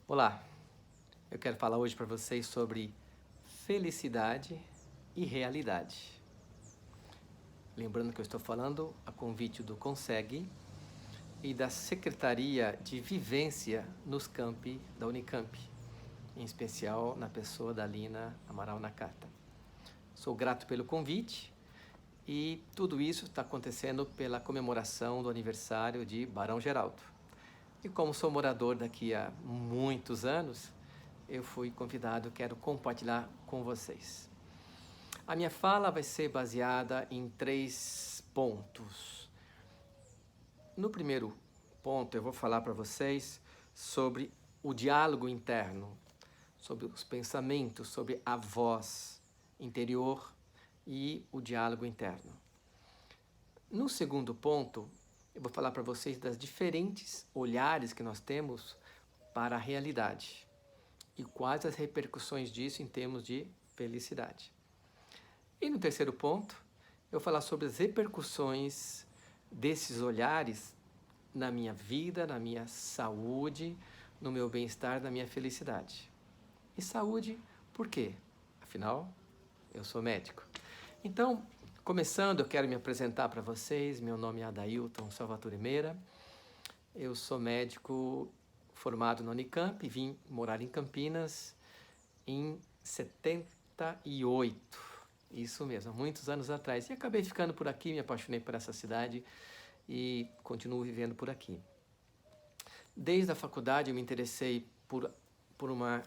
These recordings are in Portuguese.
Olá, eu quero falar hoje para vocês sobre felicidade e realidade. Lembrando que eu estou falando a convite do Consegue e da Secretaria de Vivência nos campi da Unicamp, em especial na pessoa da Lina Amaral Nakata. Sou grato pelo convite e tudo isso está acontecendo pela comemoração do aniversário de Barão Geraldo. E como sou morador daqui há muitos anos, eu fui convidado, quero compartilhar com vocês. A minha fala vai ser baseada em 3 pontos. No primeiro ponto, eu vou falar para vocês sobre o diálogo interno, sobre os pensamentos, sobre a voz interior e o diálogo interno. No segundo ponto, eu vou falar para vocês das diferentes olhares que nós temos para a realidade e quais as repercussões disso em termos de felicidade. E no terceiro ponto, eu vou falar sobre as repercussões desses olhares na minha vida, na minha saúde, no meu bem-estar, na minha felicidade. E saúde, por quê? Afinal, eu sou médico. Então, começando, eu quero me apresentar para vocês. Meu nome é Adailton Salvatore Meira. Eu sou médico formado na Unicamp e vim morar em Campinas em 78. Isso mesmo, há muitos anos atrás. E acabei ficando por aqui, me apaixonei por essa cidade e continuo vivendo por aqui. Desde a faculdade eu me interessei por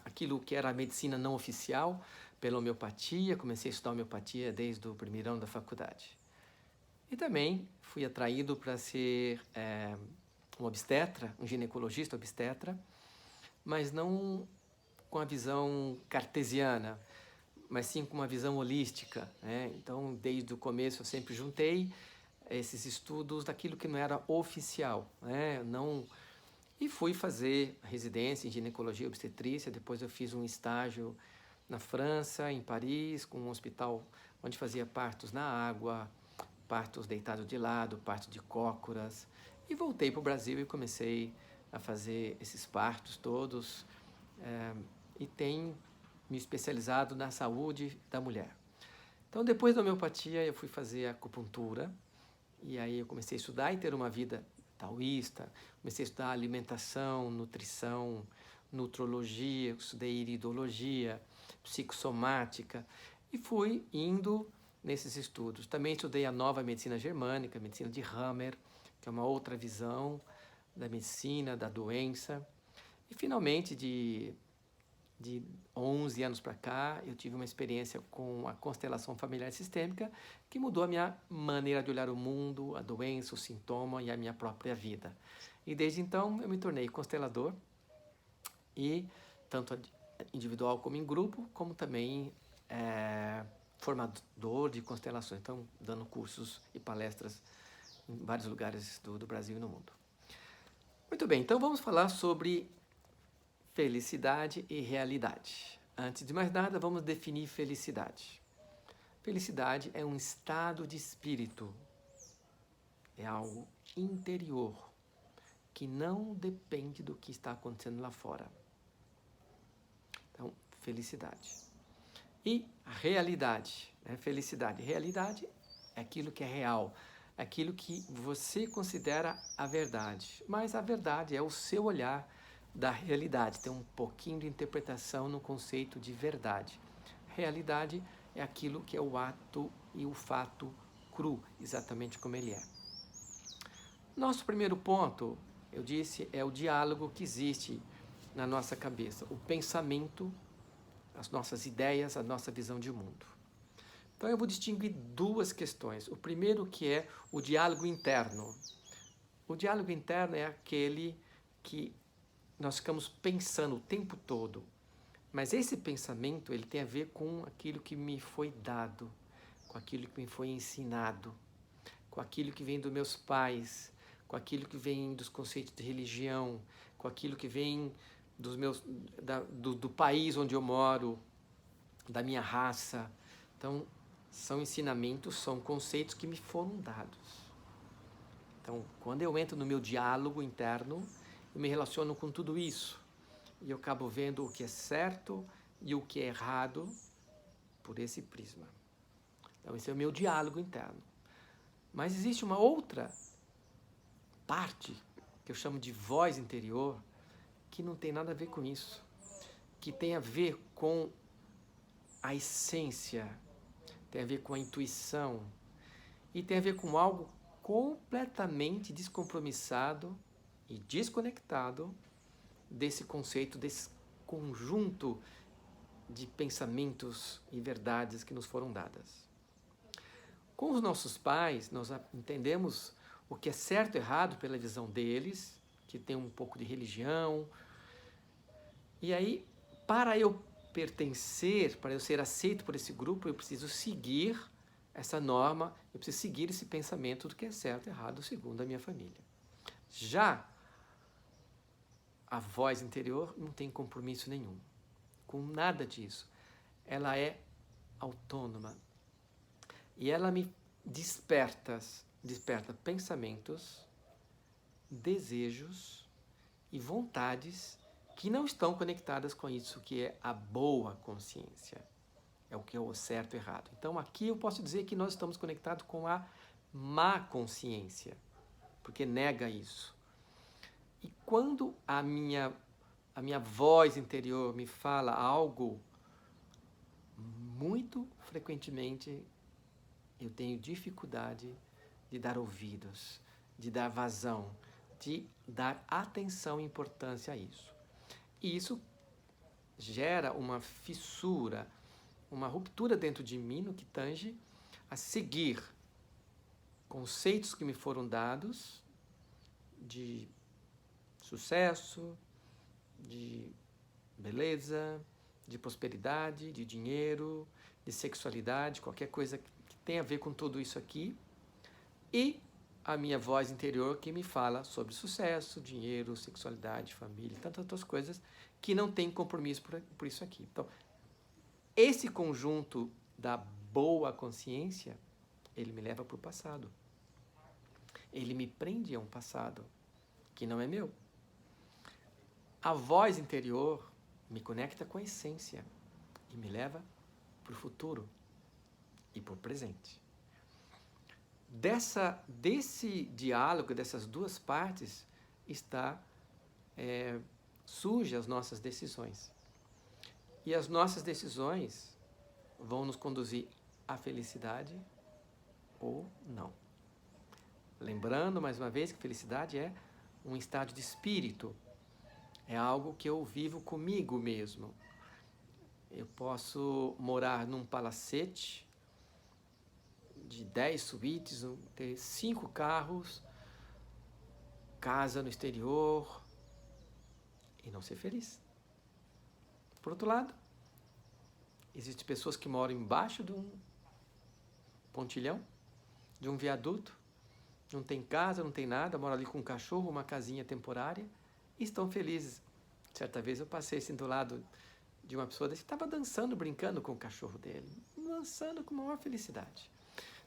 aquilo que era a medicina não oficial, pela homeopatia. Comecei a estudar homeopatia desde o primeiro ano da faculdade. E também fui atraído para ser um obstetra, um ginecologista obstetra, mas não com a visão cartesiana, mas sim com uma visão holística, né? Então, desde o começo eu sempre juntei esses estudos daquilo que não era oficial, né? Não... E fui fazer residência em ginecologia e obstetrícia. Depois eu fiz um estágio na França, em Paris, com um hospital onde fazia partos na água, partos deitados de lado, partos de cócoras. E voltei para o Brasil e comecei a fazer esses partos todos. E tenho me especializado na saúde da mulher. Então, depois da homeopatia, eu fui fazer acupuntura. E aí eu comecei a estudar e ter uma vida taoísta. Comecei a estudar alimentação, nutrição, nutrologia, estudei iridologia, psicossomática. E fui indo nesses estudos. Também estudei a nova medicina germânica, a medicina de Hammer, que é uma outra visão da medicina, da doença. E finalmente, de 11 anos para cá, eu tive uma experiência com a constelação familiar sistêmica que mudou a minha maneira de olhar o mundo, a doença, o sintoma e a minha própria vida. E desde então eu me tornei constelador, e tanto individual como em grupo, como também formador de constelações, então dando cursos e palestras em vários lugares do Brasil e no mundo. Muito bem, então vamos falar sobre felicidade e realidade. Antes de mais nada, vamos definir felicidade. Felicidade é um estado de espírito, é algo interior, que não depende do que está acontecendo lá fora. Então, felicidade. E realidade, né? Felicidade. Realidade é aquilo que é real, é aquilo que você considera a verdade. Mas a verdade é o seu olhar da realidade. Tem um pouquinho de interpretação no conceito de verdade. Realidade é aquilo que é o ato e o fato cru, exatamente como ele é. Nosso primeiro ponto, eu disse, é o diálogo que existe na nossa cabeça, o pensamento, as nossas ideias, a nossa visão de mundo. Então eu vou distinguir 2 questões. O primeiro, que é o diálogo interno. O diálogo interno é aquele que nós ficamos pensando o tempo todo, mas esse pensamento ele tem a ver com aquilo que me foi dado, com aquilo que me foi ensinado, com aquilo que vem dos meus pais, com aquilo que vem dos conceitos de religião, com aquilo que vem do país onde eu moro, da minha raça. Então, são ensinamentos, são conceitos que me foram dados. Então, quando eu entro no meu diálogo interno, eu me relaciono com tudo isso. e eu acabo vendo o que é certo e o que é errado por esse prisma. Então, esse é o meu diálogo interno. Mas existe uma outra parte, que eu chamo de voz interior, que não tem nada a ver com isso, que tem a ver com a essência, tem a ver com a intuição e tem a ver com algo completamente descompromissado e desconectado desse conceito, desse conjunto de pensamentos e verdades que nos foram dadas. Com os nossos pais, nós entendemos o que é certo e errado pela visão deles, que tem um pouco de religião. E aí, para eu pertencer, para eu ser aceito por esse grupo, eu preciso seguir essa norma, eu preciso seguir esse pensamento do que é certo e errado segundo a minha família. Já a voz interior não tem compromisso nenhum com nada disso. Ela é autônoma e ela me desperta pensamentos, desejos e vontades que não estão conectadas com isso que é a boa consciência. É o que é o certo e errado. Então aqui eu posso dizer que nós estamos conectados com a má consciência, porque nega isso. E quando a minha voz interior me fala algo, muito frequentemente eu tenho dificuldade de dar ouvidos, de dar vazão, de dar atenção e importância a isso. E isso gera uma fissura, uma ruptura dentro de mim no que tange a seguir conceitos que me foram dados de sucesso, de beleza, de prosperidade, de dinheiro, de sexualidade, qualquer coisa que tenha a ver com tudo isso aqui, e a minha voz interior que me fala sobre sucesso, dinheiro, sexualidade, família, tantas outras coisas que não tem compromisso por isso aqui. Então, esse conjunto da boa consciência, ele me leva para o passado. Ele me prende a um passado que não é meu. A voz interior me conecta com a essência e me leva para o futuro e para o presente. Desse diálogo, dessas duas partes, surgem as nossas decisões. E as nossas decisões vão nos conduzir à felicidade ou não. Lembrando, mais uma vez, que felicidade é um estado de espírito. É algo que eu vivo comigo mesmo. Eu posso morar num palacete de 10 suítes, ter 5 carros, casa no exterior e não ser feliz. Por outro lado, existem pessoas que moram embaixo de um pontilhão, de um viaduto, não tem casa, não tem nada, moram ali com um cachorro, uma casinha temporária e estão felizes. Certa vez eu passei assim do lado de uma pessoa que estava dançando, brincando com o cachorro dele, dançando com maior felicidade.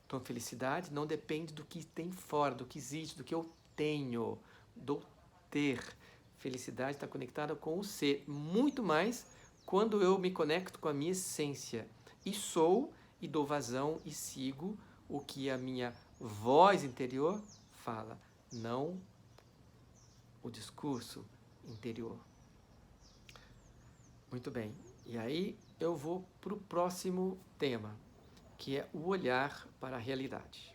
Então, felicidade não depende do que tem fora, do que existe, do que eu tenho, do ter. Felicidade está conectada com o ser, muito mais quando eu me conecto com a minha essência e sou e dou vazão e sigo o que a minha voz interior fala, não o discurso interior. Muito bem, e aí eu vou para o próximo tema, que é o olhar para a realidade.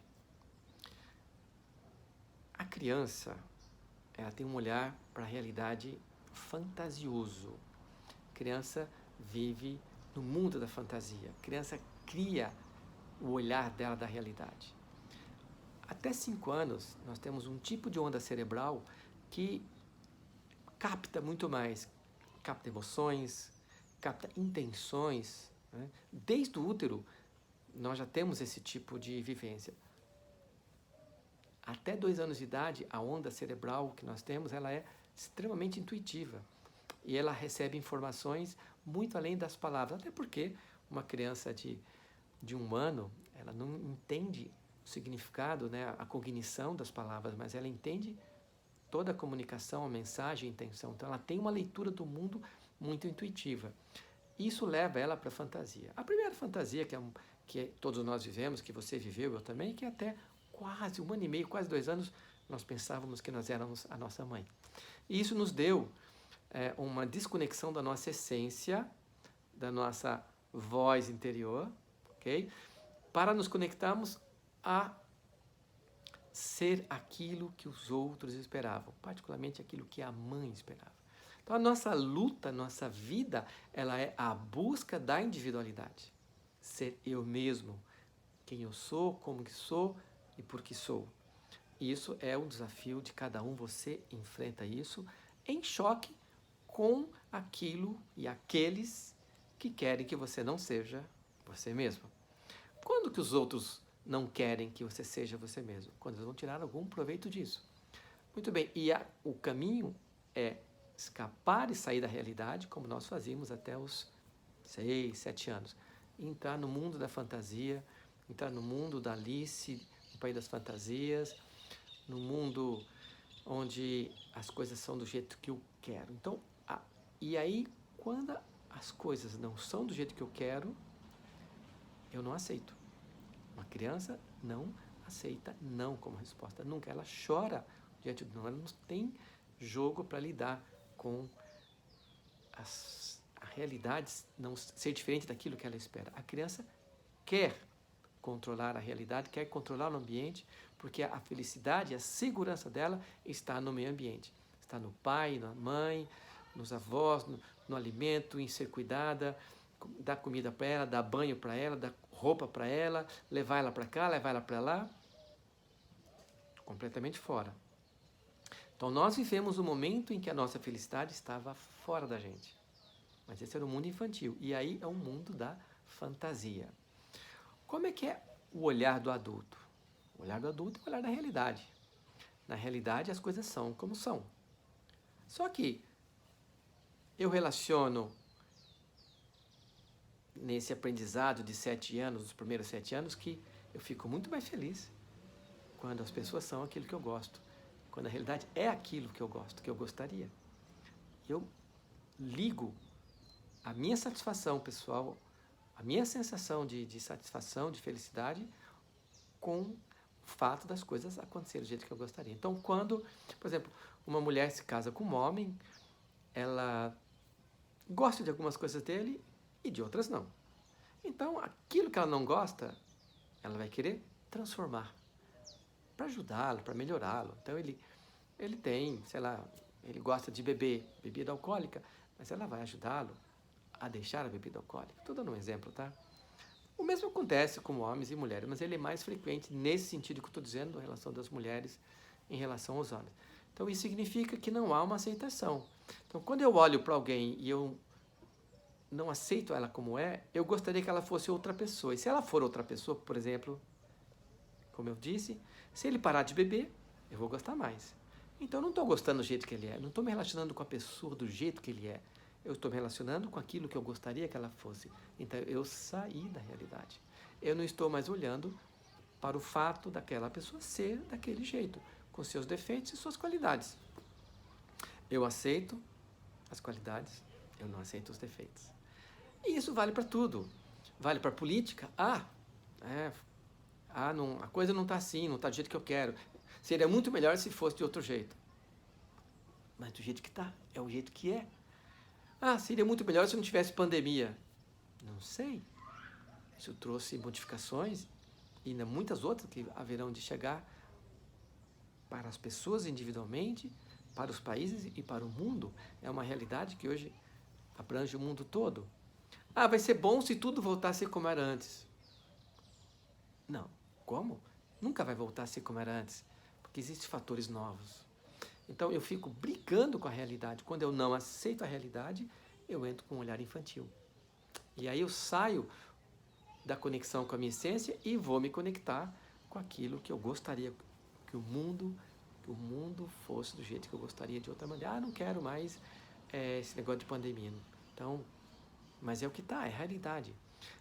A criança, ela tem um olhar para a realidade fantasioso. A criança vive no mundo da fantasia. A criança cria o olhar dela da realidade. Até 5 anos, nós temos um tipo de onda cerebral que capta muito mais, capta emoções, capta intenções, né? Desde o útero, nós já temos esse tipo de vivência. Até 2 anos de idade, a onda cerebral que nós temos, ela é extremamente intuitiva. E ela recebe informações muito além das palavras. Até porque uma criança de 1 ano, ela não entende o significado, né, a cognição das palavras, mas ela entende toda a comunicação, a mensagem, a intenção. Então, ela tem uma leitura do mundo muito intuitiva. Isso leva ela para a fantasia. A primeira fantasia que todos nós vivemos, que você viveu, eu também, que até quase 1 ano e meio, quase 2 anos, nós pensávamos que nós éramos a nossa mãe. E isso nos deu uma desconexão da nossa essência, da nossa voz interior, ok? Para nos conectarmos a ser aquilo que os outros esperavam, particularmente aquilo que a mãe esperava. Então, a nossa luta, a nossa vida, ela é a busca da individualidade. Ser eu mesmo, quem eu sou, como que sou e por que sou. Isso é um desafio de cada um, você enfrenta isso em choque com aquilo e aqueles que querem que você não seja você mesmo. Quando que os outros não querem que você seja você mesmo? Quando eles vão tirar algum proveito disso. Muito bem, e o caminho é escapar e sair da realidade, como nós fazíamos até os 6, 7 anos. Entrar no mundo da fantasia, entrar no mundo da Alice, no País das Fantasias, no mundo onde as coisas são do jeito que eu quero. Então, e aí, quando as coisas não são do jeito que eu quero, eu não aceito. Uma criança não aceita não como resposta, nunca. Ela chora diante do não, ela não tem jogo para lidar com a realidade não ser diferente daquilo que ela espera. A criança quer controlar a realidade, quer controlar o ambiente, porque a felicidade, a segurança dela está no meio ambiente. Está no pai, na mãe, nos avós, no alimento, em ser cuidada, dar comida para ela, dar banho para ela, dar roupa para ela, levar ela para cá, levar ela para lá. Completamente fora. Então, nós vivemos um momento em que a nossa felicidade estava fora da gente. Mas esse era o mundo infantil. E aí é o mundo da fantasia. Como é que é o olhar do adulto? O olhar do adulto é o olhar da realidade. Na realidade, as coisas são como são. Só que eu relaciono nesse aprendizado de 7 anos, os primeiros 7 anos, que eu fico muito mais feliz quando as pessoas são aquilo que eu gosto. Quando a realidade é aquilo que eu gosto, que eu gostaria. Eu ligo a minha satisfação pessoal, a minha sensação de satisfação, de felicidade, com o fato das coisas acontecerem do jeito que eu gostaria. Então, quando, por exemplo, uma mulher se casa com um homem, ela gosta de algumas coisas dele e de outras não. Então, aquilo que ela não gosta, ela vai querer transformar para ajudá-lo, para melhorá-lo. Então, ele tem, sei lá, ele gosta de beber bebida alcoólica, mas ela vai ajudá-lo a deixar a bebida alcoólica. Estou dando um exemplo, tá? O mesmo acontece com homens e mulheres, mas ele é mais frequente nesse sentido que eu estou dizendo, em relação das mulheres em relação aos homens. Então, isso significa que não há uma aceitação. Então, quando eu olho para alguém e eu não aceito ela como é, eu gostaria que ela fosse outra pessoa. E se ela for outra pessoa, por exemplo, como eu disse, se ele parar de beber, eu vou gostar mais. Então, eu não estou gostando do jeito que ele é, não estou me relacionando com a pessoa do jeito que ele é. Eu estou me relacionando com aquilo que eu gostaria que ela fosse. Então, eu saí da realidade. Eu não estou mais olhando para o fato daquela pessoa ser daquele jeito, com seus defeitos e suas qualidades. Eu aceito as qualidades, eu não aceito os defeitos. E isso vale para tudo. Vale para a política. Não, a coisa não está assim, não está do jeito que eu quero. Seria muito melhor se fosse de outro jeito. Mas do jeito que está, é o jeito que é. Seria muito melhor se não tivesse pandemia. Não sei. Isso trouxe modificações e ainda muitas outras que haverão de chegar para as pessoas individualmente, para os países e para o mundo. É uma realidade que hoje abrange o mundo todo. Vai ser bom se tudo voltar a ser como era antes. Não. Como? Nunca vai voltar a ser como era antes, porque existem fatores novos. Então, eu fico brigando com a realidade. Quando eu não aceito a realidade, eu entro com um olhar infantil. E aí eu saio da conexão com a minha essência e vou me conectar com aquilo que eu gostaria que o mundo fosse do jeito que eu gostaria de outra maneira. Não quero mais esse negócio de pandemia. Então, mas é o que está, é a realidade.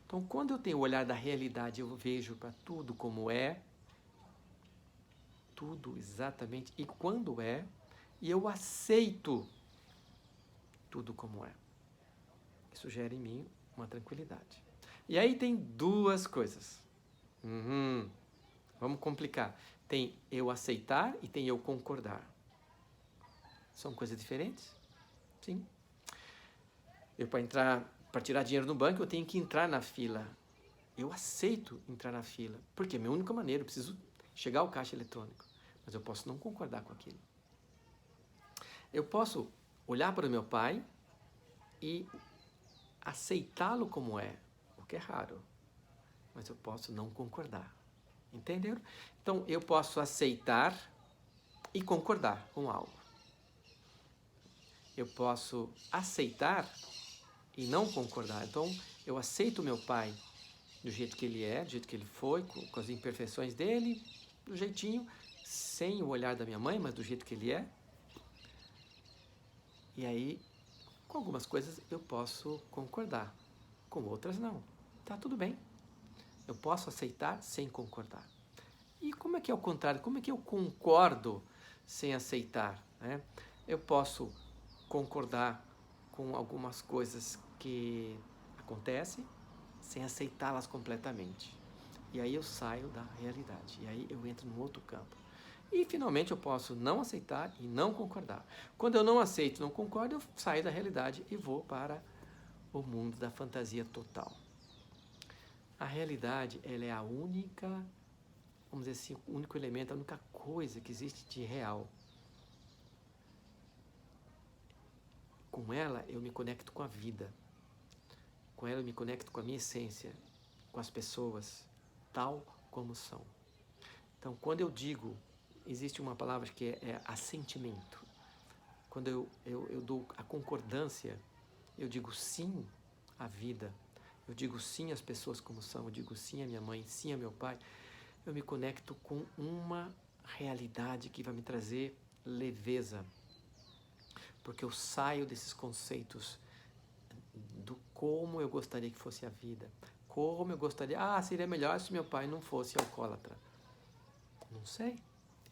Então, quando eu tenho o olhar da realidade, eu vejo para tudo como é, tudo exatamente, e quando é, e eu aceito tudo como é. Isso gera em mim uma tranquilidade. E aí tem duas coisas. Vamos complicar. Tem eu aceitar e tem eu concordar. São coisas diferentes? Sim. Eu, para tirar dinheiro no banco, eu tenho que entrar na fila. Eu aceito entrar na fila, porque é a minha única maneira, eu preciso chegar ao caixa eletrônico. Mas eu posso não concordar com aquilo. Eu posso olhar para o meu pai e aceitá-lo como é, o que é raro. Mas eu posso não concordar. Entenderam? Então, eu posso aceitar e concordar com algo. Eu posso aceitar e não concordar. Então, eu aceito o meu pai do jeito que ele é, do jeito que ele foi, com as imperfeições dele, do jeitinho, sem o olhar da minha mãe, mas do jeito que ele é. E aí, com algumas coisas eu posso concordar, com outras não. Tá tudo bem. Eu posso aceitar sem concordar. E como é que é o contrário? Como é que eu concordo sem aceitar? Né? Eu posso concordar com algumas coisas que acontecem sem aceitá-las completamente. E aí eu saio da realidade. E aí eu entro num outro campo. E finalmente eu posso não aceitar e não concordar. Quando eu não aceito e não concordo, eu saio da realidade e vou para o mundo da fantasia total. A realidade, ela é a única, vamos dizer assim, o único elemento, a única coisa que existe de real. Com ela eu me conecto com a vida. Com ela eu me conecto com a minha essência, com as pessoas, tal como são. Então, quando eu digo, existe uma palavra que é assentimento. Quando eu dou a concordância, eu digo sim à vida, eu digo sim às pessoas como são, eu digo sim à minha mãe, sim a meu pai, eu me conecto com uma realidade que vai me trazer leveza, porque eu saio desses conceitos do como eu gostaria que fosse a vida, como eu gostaria, seria melhor se meu pai não fosse alcoólatra. Não sei,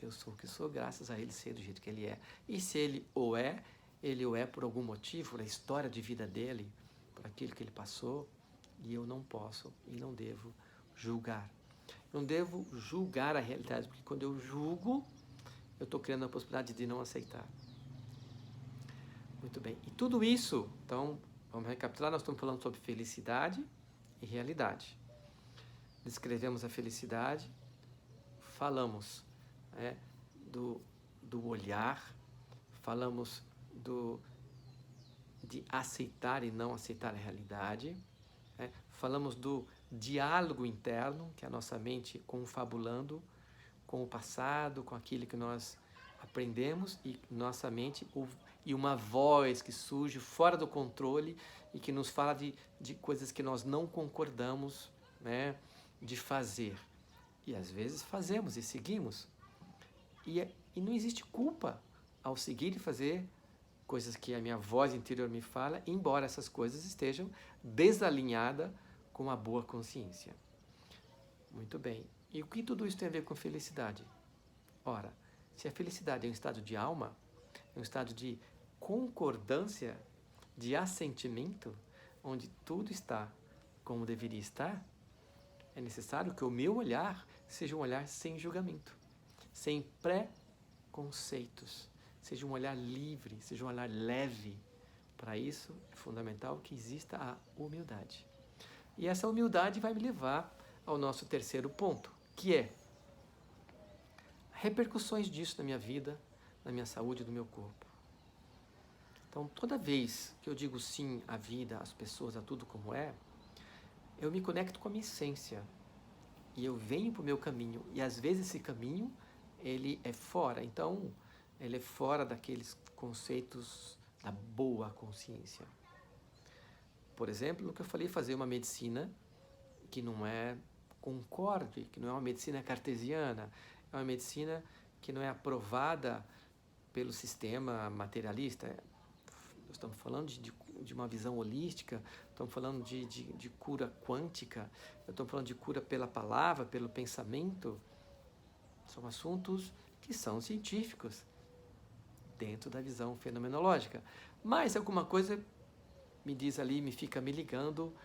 eu sou o que sou graças a ele ser do jeito que ele é. E se ele o é por algum motivo, por a história de vida dele, por aquilo que ele passou, e eu não posso e não devo julgar. Não devo julgar a realidade, porque quando eu julgo, eu estou criando a possibilidade de não aceitar. Muito bem. E tudo isso, então, vamos recapitular, nós estamos falando sobre felicidade e realidade. Descrevemos a felicidade, falamos do olhar, falamos de aceitar e não aceitar a realidade, falamos do diálogo interno, que é a nossa mente confabulando com o passado, com aquilo que nós aprendemos, e nossa mente e uma voz que surge fora do controle e que nos fala de coisas que nós não concordamos, né, de fazer. E às vezes fazemos e seguimos. E não existe culpa ao seguir e fazer coisas que a minha voz interior me fala, embora essas coisas estejam desalinhadas com a boa consciência. Muito bem. E o que tudo isso tem a ver com felicidade? Ora, se a felicidade é um estado de alma, é um estado de concordância, de assentimento, onde tudo está como deveria estar, é necessário que o meu olhar seja um olhar sem julgamento, sem preconceitos, seja um olhar livre, seja um olhar leve. Para isso é fundamental que exista a humildade. E essa humildade vai me levar ao nosso terceiro ponto, que é repercussões disso na minha vida, na minha saúde e no meu corpo. Então, toda vez que eu digo sim à vida, às pessoas, a tudo como é, eu me conecto com a minha essência. E eu venho para o meu caminho. E às vezes esse caminho, ele é fora. Então, ele é fora daqueles conceitos da boa consciência. Por exemplo, no que eu falei, fazer uma medicina que não é concorde, que não é uma medicina cartesiana, é uma medicina que não é aprovada pelo sistema materialista. Nós estamos falando de uma visão holística, estamos falando de cura quântica, estamos falando de cura pela palavra, pelo pensamento. São assuntos que são científicos. dentro da visão fenomenológica. Mas alguma coisa me diz ali, fica me ligando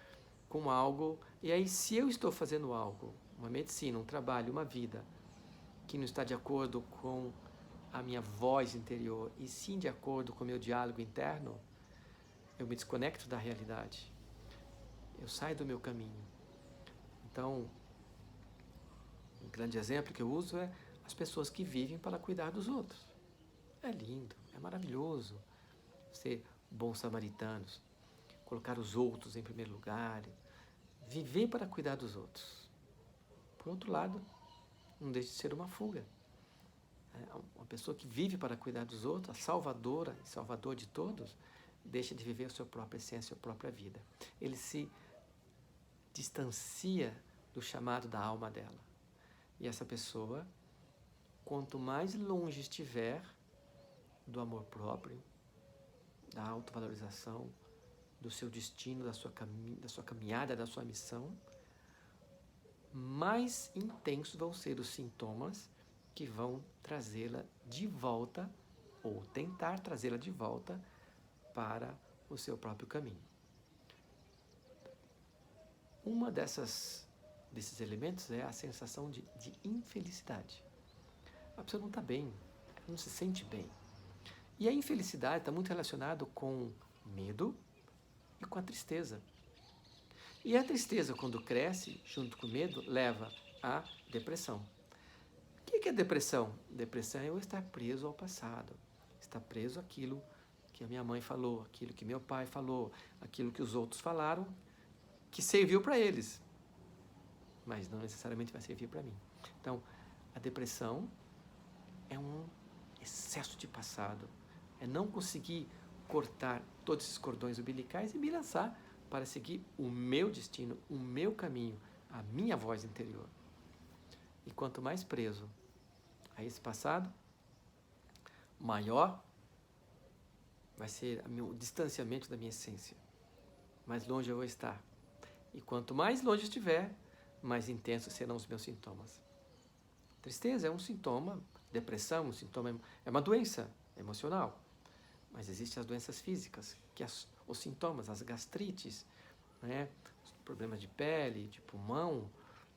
com algo. E aí, se eu estou fazendo algo, uma medicina, um trabalho, uma vida, que não está de acordo com a minha voz interior, e sim de acordo com o meu diálogo interno, eu me desconecto da realidade. Eu saio do meu caminho. Então, um grande exemplo que eu uso é as pessoas que vivem para cuidar dos outros. É lindo, é maravilhoso ser bons samaritanos, colocar os outros em primeiro lugar, viver para cuidar dos outros. Por outro lado, não deixa de ser uma fuga. Uma pessoa que vive para cuidar dos outros, a salvadora e salvador de todos, deixa de viver a sua própria essência, a sua própria vida. Ele se distancia do chamado da alma dela. E essa pessoa, quanto mais longe estiver do amor próprio, da autovalorização, do seu destino, da sua caminhada, da sua missão, mais intensos vão ser os sintomas que vão trazê-la de volta, ou tentar trazê-la de volta para o seu próprio caminho. Uma desses elementos é a sensação de infelicidade. A pessoa não está bem, não se sente bem. E a infelicidade está muito relacionada com medo e com a tristeza. E a tristeza, quando cresce, junto com o medo, leva à depressão. O que é depressão? Depressão é eu estar preso ao passado, estar preso àquilo que a minha mãe falou, aquilo que meu pai falou, aquilo que os outros falaram, que serviu para eles, mas não necessariamente vai servir para mim. Então, a depressão é um excesso de passado, é não conseguir cortar todos esses cordões umbilicais e me lançar para seguir o meu destino, o meu caminho, a minha voz interior. E quanto mais preso a esse passado, maior vai ser o distanciamento da minha essência. Mais longe eu vou estar. E quanto mais longe estiver, mais intensos serão os meus sintomas. Tristeza é um sintoma, depressão é uma doença emocional. Mas existem as doenças físicas, que os sintomas, as gastrites, né? Os problemas de pele, de pulmão,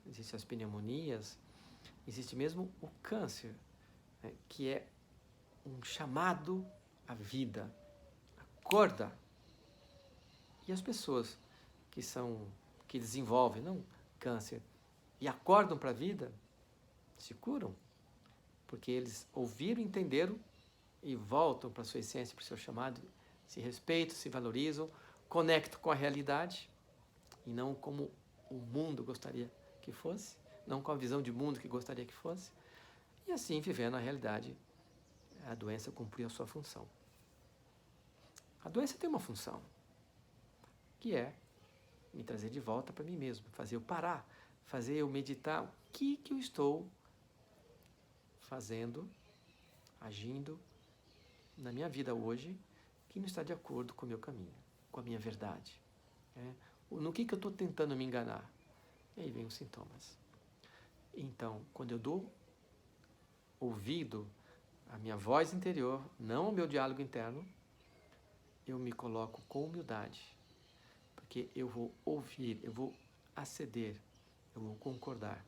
existem as pneumonias, existe mesmo o câncer, né? Que é um chamado à vida. Acorda! E as pessoas que desenvolvem, não câncer, e acordam para a vida, se curam, porque eles ouviram, entenderam e voltam para a sua essência, para o seu chamado, se respeitam, se valorizam, conectam com a realidade e não como o mundo gostaria que fosse, não com a visão de mundo que gostaria que fosse, e assim vivendo a realidade, a doença cumpriu a sua função. A doença tem uma função, que é me trazer de volta para mim mesmo, fazer eu parar, fazer eu meditar o que eu estou fazendo, agindo na minha vida hoje, que não está de acordo com o meu caminho, com a minha verdade. No que eu estou tentando me enganar? E aí vem os sintomas. Então, quando eu dou ouvido à minha voz interior, não ao meu diálogo interno, eu me coloco com humildade, porque eu vou ouvir, eu vou aceder, eu vou concordar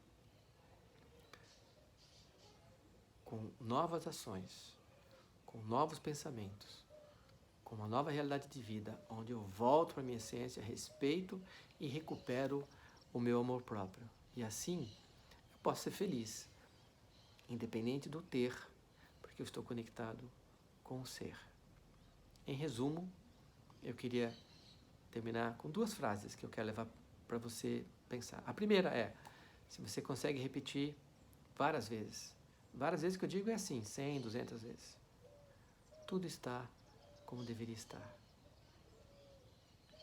com novas ações, com novos pensamentos, com uma nova realidade de vida, onde eu volto para a minha essência, respeito e recupero o meu amor próprio. E assim, eu posso ser feliz, independente do ter, porque eu estou conectado com o ser. Em resumo, eu queria terminar com 2 frases que eu quero levar para você pensar. A primeira é, se você consegue repetir várias vezes que eu digo é assim, 100, 200 vezes. Tudo está como deveria estar.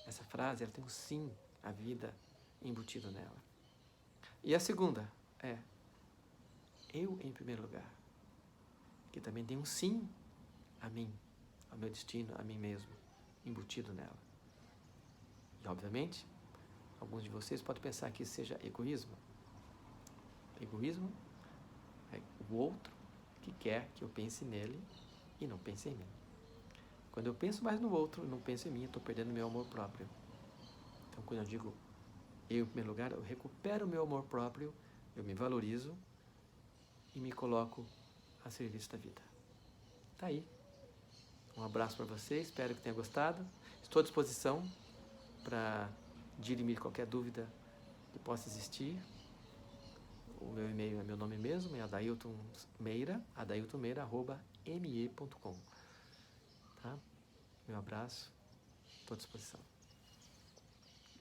Essa frase, ela tem um sim à vida embutido nela. E a segunda é, eu em primeiro lugar, que também tem um sim a mim, ao meu destino, a mim mesmo, embutido nela. E, obviamente, alguns de vocês podem pensar que isso seja egoísmo. Egoísmo é o outro que quer que eu pense nele e não penso em mim. Quando eu penso mais no outro e não penso em mim, eu estou perdendo meu amor próprio. Então, quando eu digo eu, em primeiro lugar, eu recupero o meu amor próprio, eu me valorizo e me coloco a serviço da vida. Tá aí. Um abraço para você, espero que tenha gostado. Estou à disposição para dirimir qualquer dúvida que possa existir. O meu e-mail é meu nome mesmo, é adailtonmeira@me.com. Tá? Meu abraço, estou à disposição.